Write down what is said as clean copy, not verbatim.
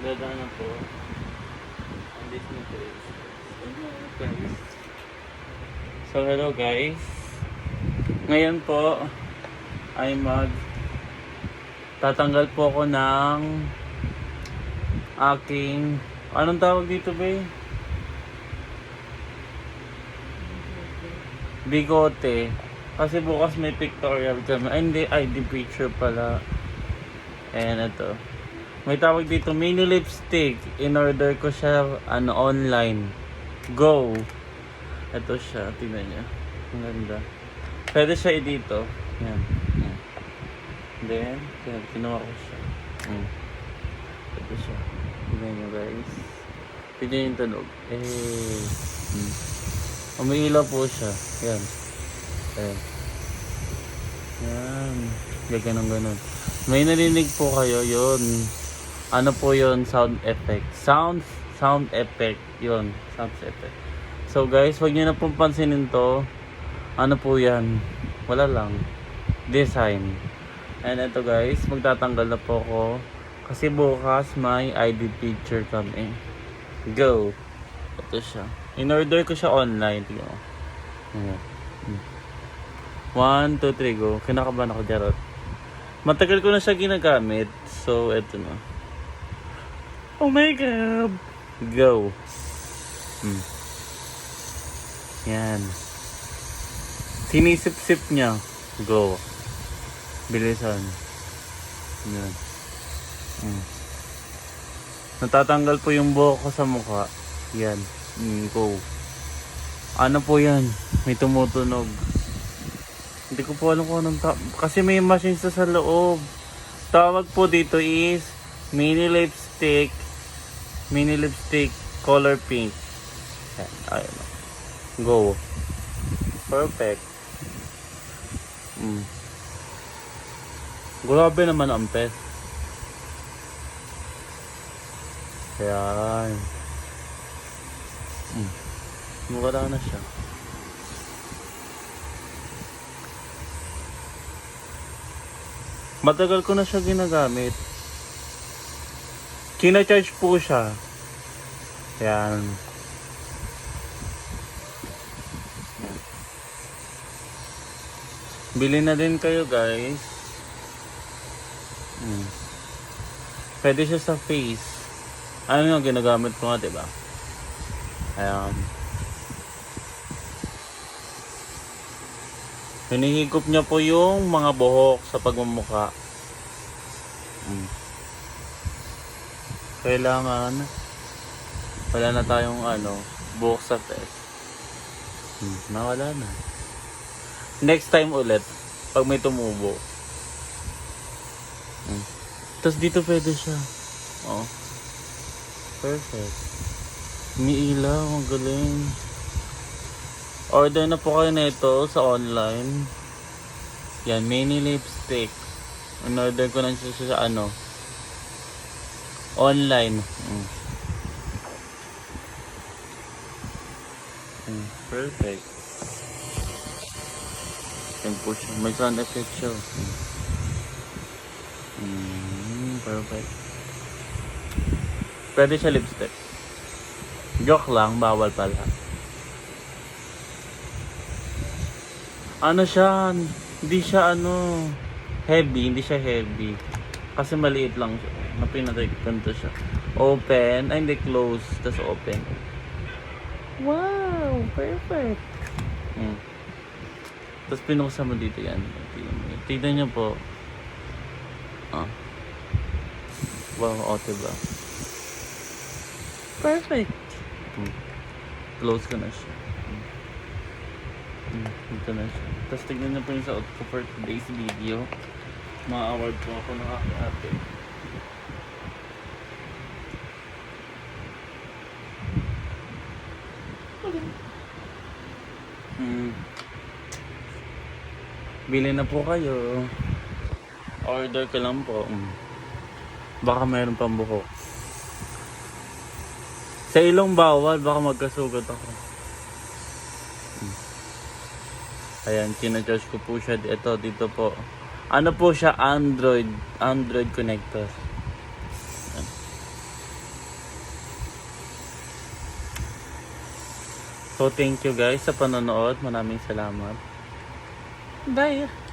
Dadaan na po. Andito na po yun. Guys. So hello guys. Ngayon po ay tatanggal po ako ng aking anong tawag dito ba? Bigote. Kasi bukas may pictorial kami. Ay hindi, ID picture pala. Ayan ito. May tawag dito mini lipstick. In order ko siya online. Go. Ito siya, tingnan niyo. Ang ganda. Pwede siya dito. Yan. Then, kinuha ko siya. Ito siya. Tingnan niyo guys. Tingnan yung tunog. Umiilaw po siya. Yan. Ayan. Yan. Ganon. May narinig po kayo, yun. Ano po yun? Sound effect. Sound effect. Yun. Sound effect. So guys, huwag nyo na pong pansinin to. Ano po yan? Wala lang. Design. And ito guys, magtatanggal na po ako. Kasi bukas may ID picture kami. Go. Ito siya. In-order ko siya online. Tignan mo. 1, 2, 3, go. Kinakabahan ako, Jarot. Matagal ko na siya ginagamit. So, eto na. Oh my God! Go. Yan. Sinisip-sip niya. Go. Bilisan. Yan. Natatanggal po yung buhok ko sa mukha. Yan. Go. Ano po yan? May tumutunog. Hindi ko po alam kung anong kasi may machine sa loob. Tawag po dito is mini lipstick color pink. Ayun. Go. Perfect. Grabe naman ang pes. Ayan. Wala na siya. Matagal ko na siya ginagamit. Kina-charge po siya. Yan. Bili na din kayo guys. Pwede siya sa face. Ano yung ginagamit ko nga, diba? Ayan. Hinihigop niya po yung mga buhok sa pagmumukha. Kailangan wala na tayong buhok sa face. Nawala na. Next time ulit pag may tumubo. Tapos dito pwede siya. Oh. Perfect. Umiilaw, ang galing. Order na po kayo na ito sa online. Yan, mini lipstick. In-order ko na siya sa online. Perfect. Yan po siya. May sound effect siya. Perfect. Pwede siya lipstick. Joke lang, bawal pala. Ano siya, hindi siya heavy, hindi siya heavy. Kasi maliit lang siya. Napinatay ganito siya. Open, ay hindi, close, tas open. Wow, perfect. Tapos pinuksan mo dito yan. Tignan nyo po. Wow, diba? Perfect. Close ko na siya. Ito na siya. Tapos tignan nyo po yung sa outfit ko for today's video. Ma-award po ako ng ate. Bili na po kayo. Order ko lang po. Baka mayroon pang buhok. Sa ilong bawal, baka magkasugat ako. Ayan, kina-charge ko po siya. Ito, dito po. Ano po siya? Android connector. So, thank you guys sa panonood. Maraming salamat. Bye!